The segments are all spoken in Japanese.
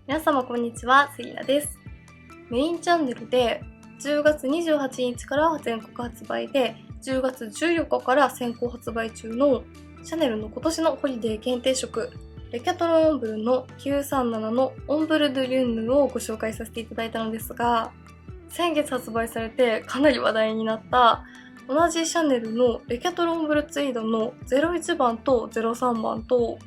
皆様こんにちは、セリナです。メインチャンネルで10月28日から全国発売で10月14日から先行発売中のシャネルの今年のホリデー限定色レキャトロンオンブルの937のオンブル・ドゥ・リュンヌをご紹介させていただいたのですが、先月発売されてかなり話題になった同じシャネルのレキャトロンブルツイードの01番と03番と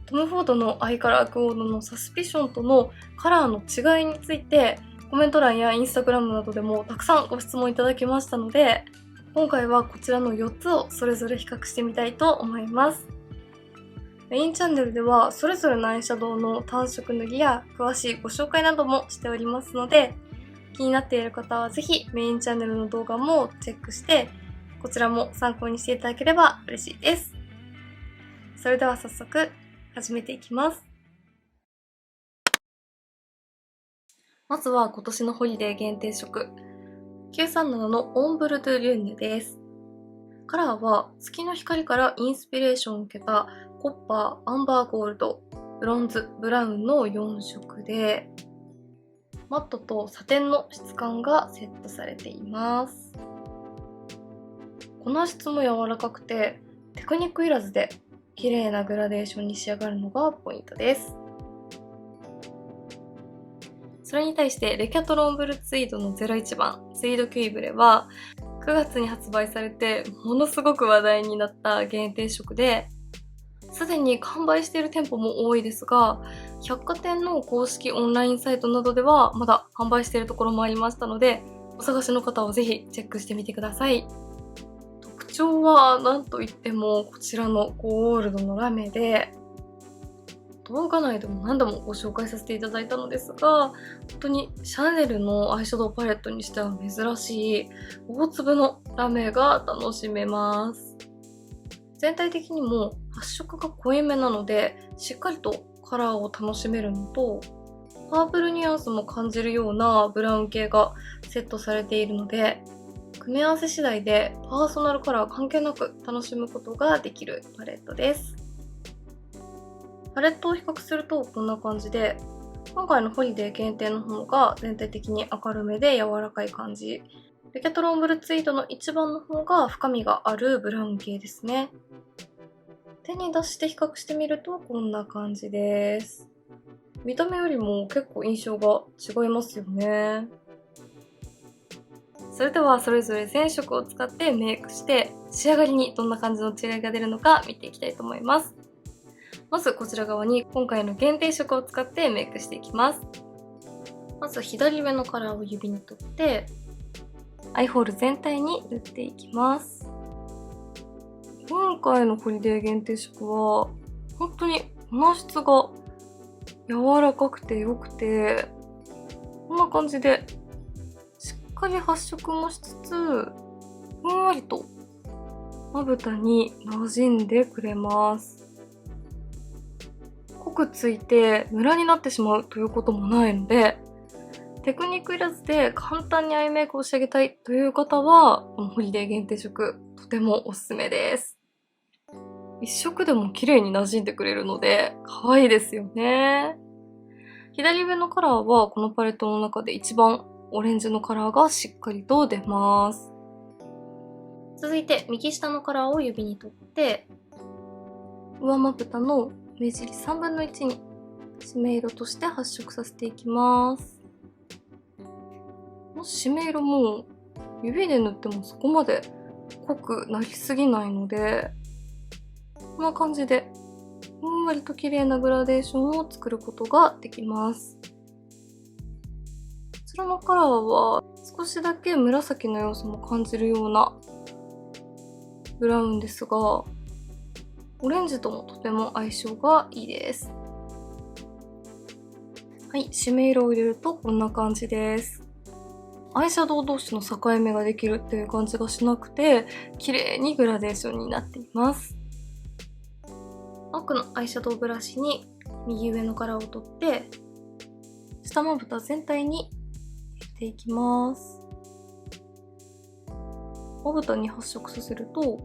トム・フォードのアイカラークオードのサスピションとのカラーの違いについてコメント欄やインスタグラムなどでもたくさんご質問いただきましたので、今回はこちらの4つをそれぞれ比較してみたいと思います。メインチャンネルではそれぞれのアイシャドウの単色塗りや詳しいご紹介などもしておりますので、気になっている方はぜひメインチャンネルの動画もチェックしてこちらも参考にしていただければ嬉しいです。それでは早速始めていきます。まずは今年のホリデー限定色937のオンブル・ドゥ・リュンヌです。カラーは月の光からインスピレーションを受けたコッパー、アンバーゴールド、ブロンズ、ブラウンの4色でマットとサテンの質感がセットされています。粉質も柔らかくてテクニックいらずで綺麗なグラデーションに仕上がるのがポイントです。それに対してレキャトロンブルツイードの01番ツイードキュイブレは9月に発売されてものすごく話題になった限定色で、すでに完売している店舗も多いですが、百貨店の公式オンラインサイトなどではまだ販売しているところもありましたので、お探しの方はぜひチェックしてみてください。特徴は何といってもこちらのゴールドのラメで、動画内でも何度もご紹介させていただいたのですが、本当にシャネルのアイシャドウパレットにしては珍しい大粒のラメが楽しめます。全体的にも発色が濃いめなのでしっかりとカラーを楽しめるのと、パープルニュアンスも感じるようなブラウン系がセットされているので、組み合わせ次第でパーソナルカラー関係なく楽しむことができるパレットです。パレットを比較するとこんな感じで、今回のホリデー限定の方が全体的に明るめで柔らかい感じ、レキャトロンブルツイードの1番の方が深みがあるブラウン系ですね。手に出して比較してみるとこんな感じです。見た目よりも結構印象が違いますよね。それではそれぞれ全色を使ってメイクして仕上がりにどんな感じの違いが出るのか見ていきたいと思います。まずこちら側に今回の限定色を使ってメイクしていきます。まず左上のカラーを指に取ってアイホール全体に塗っていきます。今回のホリデー限定色は本当に粉質が柔らかくて良くて、こんな感じでしっかり発色もしつつふんわりとまぶたに馴染んでくれます。濃くついてムラになってしまうということもないので、テクニックいらずで簡単にアイメイクを仕上げたいという方はこのホリデー限定色とてもおすすめです。一色でも綺麗に馴染んでくれるので可愛いですよね。左上のカラーはこのパレットの中で一番オレンジのカラーがしっかりと出ます。続いて右下のカラーを指に取って上まぶたの目尻3分の1に締め色として発色させていきます。締め色も指で塗ってもそこまで濃くなりすぎないので、こんな感じでふんわりと綺麗なグラデーションを作ることができます。こちらのカラーは少しだけ紫の要素も感じるようなブラウンですが、オレンジともとても相性がいいです。はい、締め色を入れるとこんな感じです。アイシャドウ同士の境目ができるっていう感じがしなくて、綺麗にグラデーションになっています。奥のアイシャドウブラシに右上のカラーを取って下まぶた全体に入れていきます。まぶたに発色させると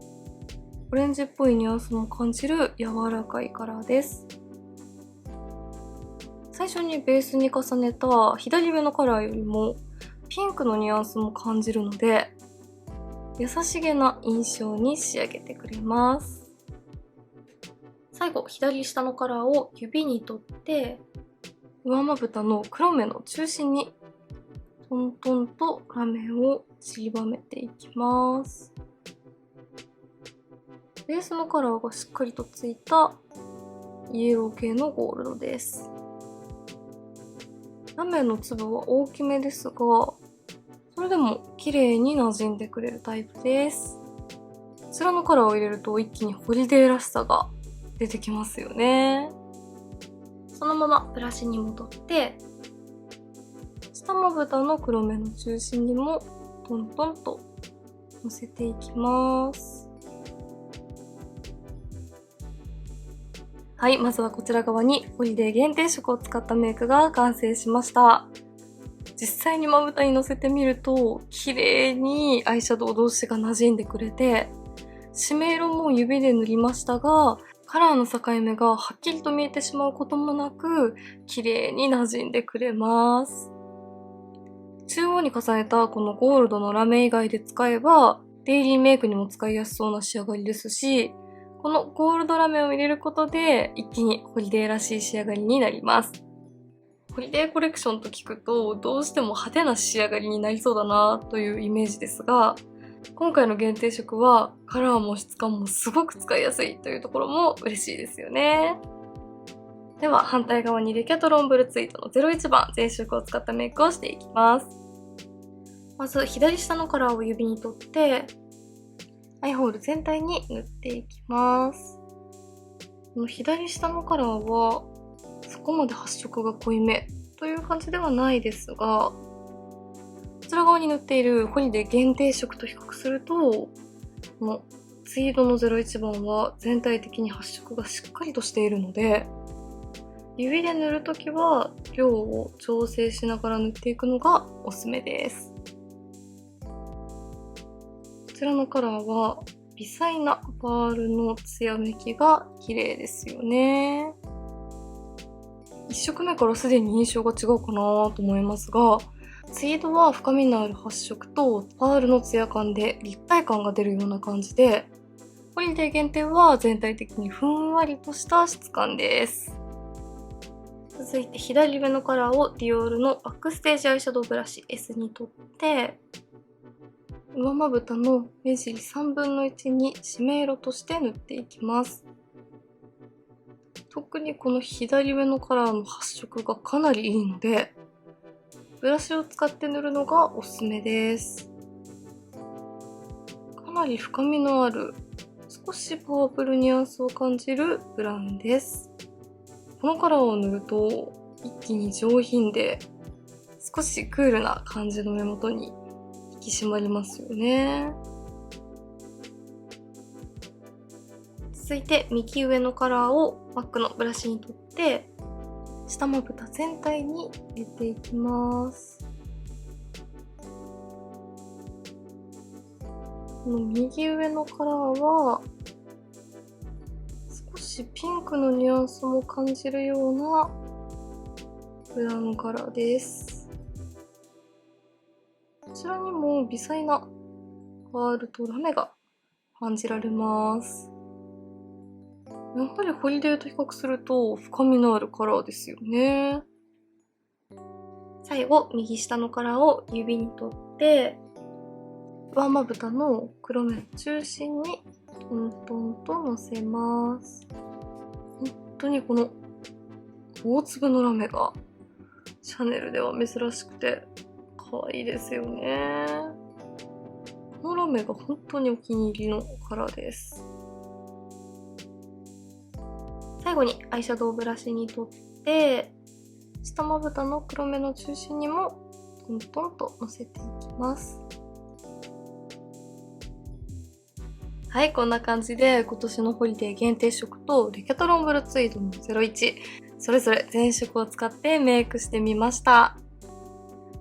オレンジっぽいニュアンスも感じる柔らかいカラーです。最初にベースに重ねた左上のカラーよりもピンクのニュアンスも感じるので、優しげな印象に仕上げてくれます。最後、左下のカラーを指に取って、上まぶたの黒目の中心にトントンとラメを散りばめていきます。ベースのカラーがしっかりとついたイエロー系のゴールドです。ラメの粒は大きめですが、それでも綺麗に馴染んでくれるタイプです。こちらのカラーを入れると一気にホリデーらしさが出てきますよね。そのままブラシに戻って、下まぶたの黒目の中心にもトントンとのせていきます。はい、まずはこちら側にホリデー限定色を使ったメイクが完成しました。実際にまぶたにのせてみると、綺麗にアイシャドウ同士が馴染んでくれて、締め色も指で塗りましたが、カラーの境目がはっきりと見えてしまうこともなく、綺麗に馴染んでくれます。中央に重ねたこのゴールドのラメ以外で使えば、デイリーメイクにも使いやすそうな仕上がりですし、このゴールドラメを入れることで、一気にホリデーらしい仕上がりになります。ホリデーコレクションと聞くと、どうしても派手な仕上がりになりそうだなというイメージですが、今回の限定色はカラーも質感もすごく使いやすいというところも嬉しいですよね。では反対側にレキャトロンブルツイートの01番全色を使ったメイクをしていきます。まず左下のカラーを指に取って、アイホール全体に塗っていきます。この左下のカラーはそこまで発色が濃いめという感じではないですが、こちら側に塗っているホリデー限定色と比較すると、このツイードの01番は全体的に発色がしっかりとしているので、指で塗るときは量を調整しながら塗っていくのがおすすめです。こちらのカラーは微細なパールのツヤめきが綺麗ですよね。1色目からすでに印象が違うかなと思いますが、ツイードは深みのある発色とパールのツヤ感で立体感が出るような感じで、ホリデー限定は全体的にふんわりとした質感です。続いて左上のカラーをディオールのバックステージアイシャドウブラシ S に取って、上まぶたの目尻3分の1に締め色として塗っていきます。特にこの左上のカラーの発色がかなりいいので、ブラシを使って塗るのがおすすめです。かなり深みのある、少しパープルニュアンスを感じるブラウンです。このカラーを塗ると一気に上品で、少しクールな感じの目元に引き締まりますよね。続いて右上のカラーをマックのブラシに取って、下まぶた全体に入れていきます。この右上のカラーは少しピンクのニュアンスも感じるようなブラウンカラーです。こちらにも微細なパールとラメが感じられます。やはりホリデーと比較すると深みのあるカラーですよね。最後、右下のカラーを指に取って、上まぶたの黒目の中心にトントンとのせます。本当にこの大粒のラメがシャネルでは珍しくて可愛いですよね。このラメが本当にお気に入りのカラーです。最後にアイシャドウブラシに取って、下まぶたの黒目の中心にもトントンとのせていきます。はい、こんな感じで今年のホリデー限定色とレキャトロンブルツイードの01、それぞれ全色を使ってメイクしてみました。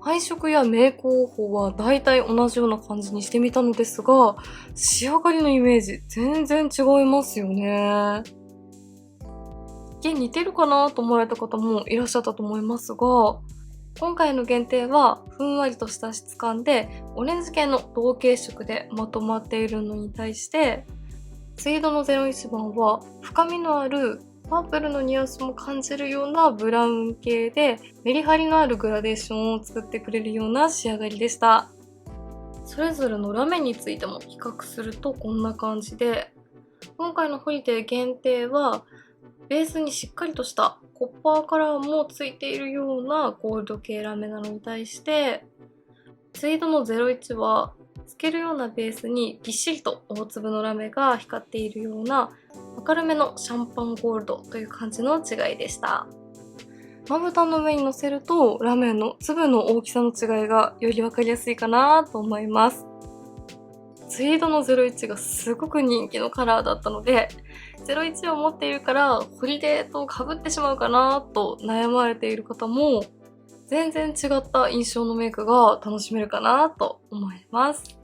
配色やメイク方法は大体同じような感じにしてみたのですが、仕上がりのイメージ全然違いますよね。見似てるかなと思われた方もいらっしゃったと思いますが、今回の限定はふんわりとした質感でオレンジ系の同系色でまとまっているのに対して、ツイードの01番は深みのあるパープルのニュアンスも感じるようなブラウン系でメリハリのあるグラデーションを作ってくれるような仕上がりでした。それぞれのラメについても比較するとこんな感じで、今回のホリデー限定はベースにしっかりとしたコッパーカラーもついているようなゴールド系ラメなのに対して、ツイードの01は透けるようなベースにぎっしりと大粒のラメが光っているような明るめのシャンパンゴールドという感じの違いでした。まぶたの上にのせるとラメの粒の大きさの違いがより分かりやすいかなと思います。ツイードの01がすごく人気のカラーだったので、01を持っているからホリデーと被ってしまうかなと悩まれている方も、全然違った印象のメイクが楽しめるかなと思います。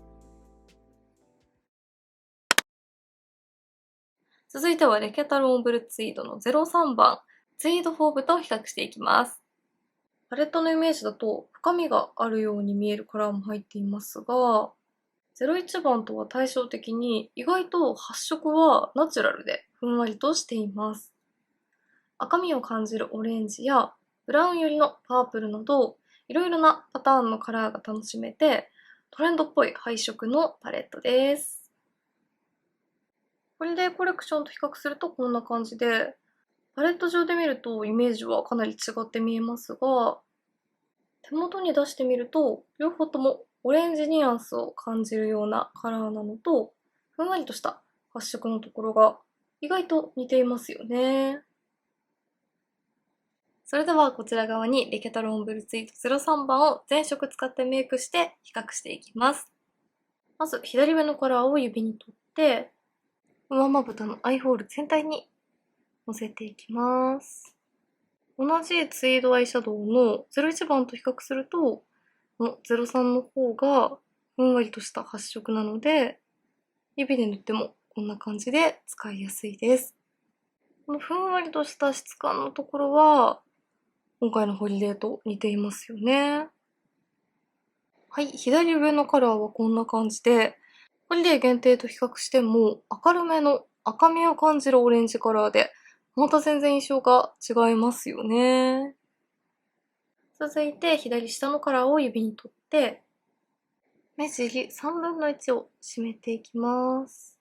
続いてはレケタロンブルツイードの03番、ツイードフォーブと比較していきます。パレットのイメージだと深みがあるように見えるカラーも入っていますが、01番とは対照的に意外と発色はナチュラルでふんわりとしています。赤みを感じるオレンジやブラウン寄りのパープルなど、いろいろなパターンのカラーが楽しめて、トレンドっぽい配色のパレットです。ホリデーコレクションと比較するとこんな感じで、パレット上で見るとイメージはかなり違って見えますが、手元に出してみると両方ともオレンジニュアンスを感じるようなカラーなのと、ふんわりとした発色のところが意外と似ていますよね。それではこちら側にレケタロンブルツイート03番を全色使ってメイクして比較していきます。まず左上のカラーを指に取って、上まぶたのアイホール全体にのせていきます。同じツイードアイシャドウの01番と比較すると、この03の方がふんわりとした発色なので、指で塗ってもこんな感じで使いやすいです。このふんわりとした質感のところは、今回のホリデーと似ていますよね。はい、左上のカラーはこんな感じで、ホリデー限定と比較しても明るめの赤みを感じるオレンジカラーで、また全然印象が違いますよね。続いて左下のカラーを指に取って、目尻1/3を締めていきます。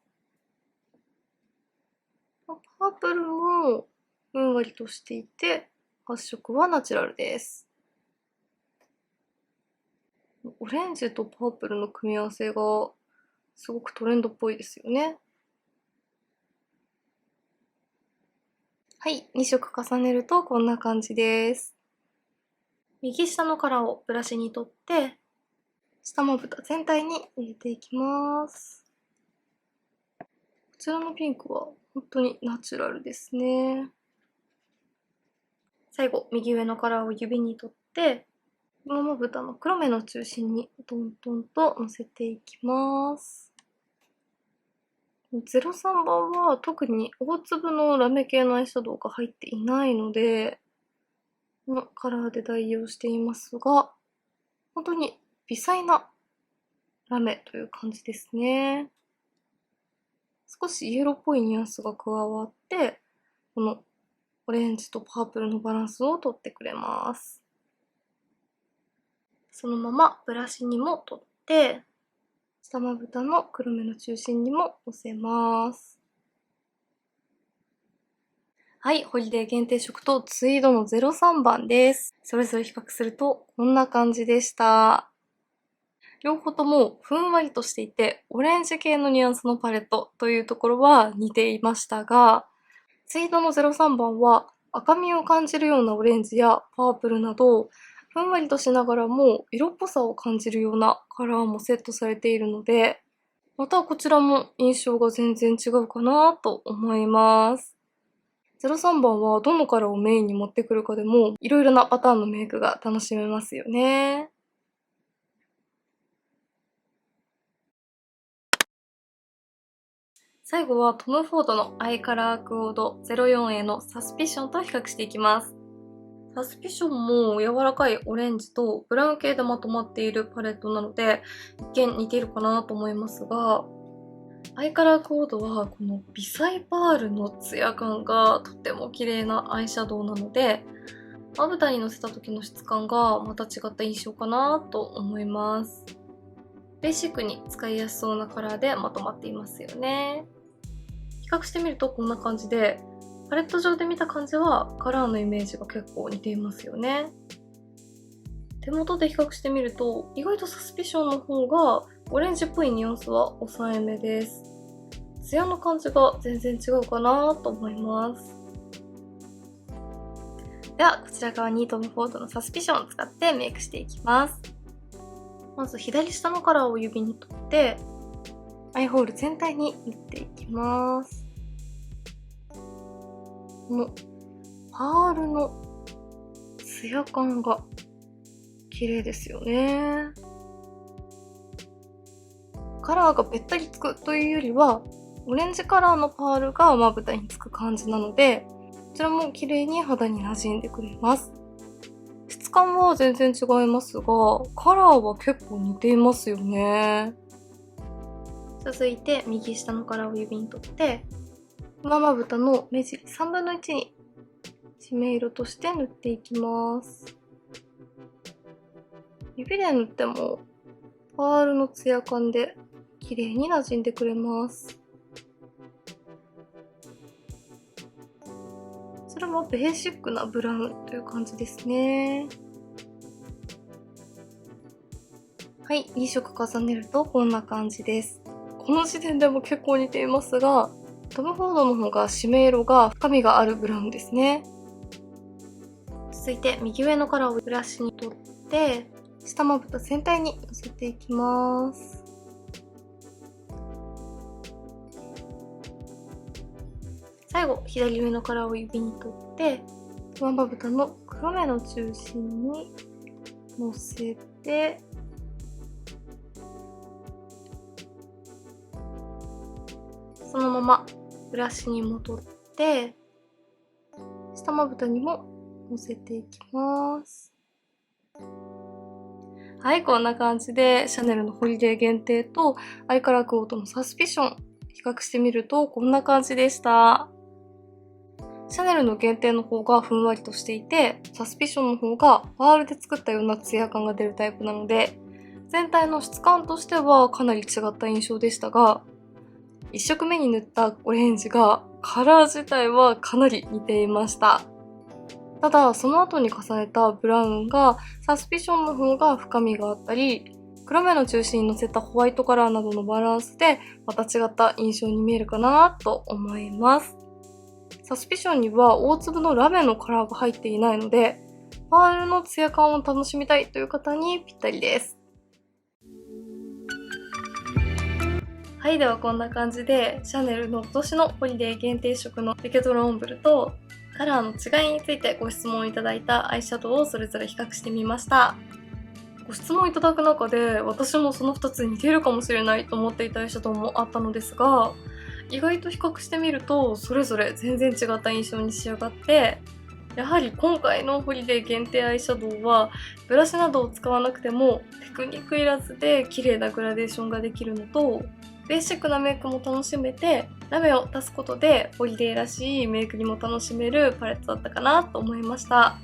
パープルもふんわりとしていて、発色はナチュラルです。オレンジとパープルの組み合わせがすごくトレンドっぽいですよね。はい、2色重ねるとこんな感じです。右下のカラーをブラシに取って、下まぶた全体に入れていきます。こちらのピンクは本当にナチュラルですね。最後、右上のカラーを指に取って、上まぶたの黒目の中心にトントンとのせていきます。03番は特に大粒のラメ系のアイシャドウが入っていないので、このカラーで代用していますが、本当に微細なラメという感じですね。少しイエローっぽいニュアンスが加わって、このオレンジとパープルのバランスをとってくれます。そのままブラシにも取って、下まぶたの黒目の中心にものせます。はい、ホリデー限定色とツイードの03番です。それぞれ比較するとこんな感じでした。両方ともふんわりとしていて、オレンジ系のニュアンスのパレットというところは似ていましたが、ツイードの03番は赤みを感じるようなオレンジやパープルなど、ふんわりとしながらも色っぽさを感じるようなカラーもセットされているので、またこちらも印象が全然違うかなと思います。03番はどのカラーをメインに持ってくるかでも、いろいろなパターンのメイクが楽しめますよね。最後はトム・フォードのアイカラークオード 04A のサスピションと比較していきます。サスピションも柔らかいオレンジとブラウン系でまとまっているパレットなので、一見似ているかなと思いますが、アイカラークオードはこの微細パールのツヤ感がとっても綺麗なアイシャドウなので、まぶたにのせた時の質感がまた違った印象かなと思います。ベーシックに使いやすそうなカラーでまとまっていますよね。比較してみるとこんな感じで、パレット上で見た感じはカラーのイメージが結構似ていますよね。手元で比較してみると意外とサスピションの方がオレンジっぽいニュアンスは抑えめです。ツヤの感じが全然違うかなと思います。ではこちら側にトム・フォードのサスピションを使ってメイクしていきます。まず左下のカラーを指に取ってアイホール全体に塗っていきます。このパールのツヤ感が綺麗ですよね。カラーがべったりつくというよりは、オレンジカラーのパールがまぶたにつく感じなので、こちらも綺麗に肌に馴染んでくれます。質感は全然違いますが、カラーは結構似ていますよね。続いて右下のカラーを指に取って、上まぶたの目尻3分の1に締め色として塗っていきます。指で塗ってもパールのツヤ感で綺麗に馴染んでくれます。こちらはベーシックなブラウンという感じですね。はい、2色重ねるとこんな感じです。この時点でも結構似ていますが、トム・フォードの方が締め色が深みがあるブラウンですね。続いて右上のカラーをブラシに取って下まぶた全体にのせていきます。最後左上のカラーを指に取って上まぶたの黒目の中心にのせて、そのままブラシに戻って下まぶたにものせていきます。はい、こんな感じでシャネルのホリデー限定とアイカラークオードのサスピション比較してみるとこんな感じでした。シャネルの限定の方がふんわりとしていて、サスピションの方がパールで作ったようなツヤ感が出るタイプなので、全体の質感としてはかなり違った印象でしたが、1色目に塗ったオレンジがカラー自体はかなり似ていました。ただその後に重ねたブラウンがサスピションの方が深みがあったり、黒目の中心にのせたホワイトカラーなどのバランスでまた違った印象に見えるかなと思います。サスピションには大粒のラメのカラーが入っていないので、パールのツヤ感を楽しみたいという方にぴったりです。はい、ではこんな感じでシャネルの今年のホリデー限定色のレケトロンブルとカラーの違いについてご質問いただいたアイシャドウをそれぞれ比較してみました。ご質問いただく中で私もその2つに似ているかもしれないと思っていたアイシャドウもあったのですが、意外と比較してみるとそれぞれ全然違った印象に仕上がって、やはり今回のホリデー限定アイシャドウはブラシなどを使わなくてもテクニックいらずで綺麗なグラデーションができるのと、ベーシックなメイクも楽しめてラメを足すことでホリデーらしいメイクにも楽しめるパレットだったかなと思いました。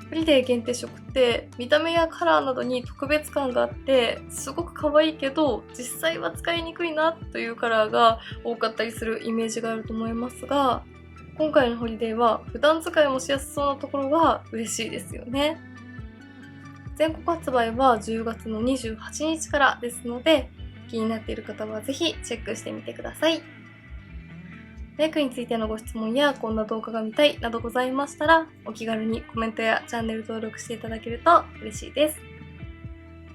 ホリデー限定色って見た目やカラーなどに特別感があってすごく可愛いけど実際は使いにくいなというカラーが多かったりするイメージがあると思いますが、今回のホリデーは普段使いもしやすそうなところが嬉しいですよね。全国発売は10月の28日からですので、気になっている方はぜひチェックしてみてください。メイクについてのご質問やこんな動画が見たいなどございましたら、お気軽にコメントやチャンネル登録していただけると嬉しいです。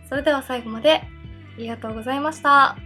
それでは最後までありがとうございました。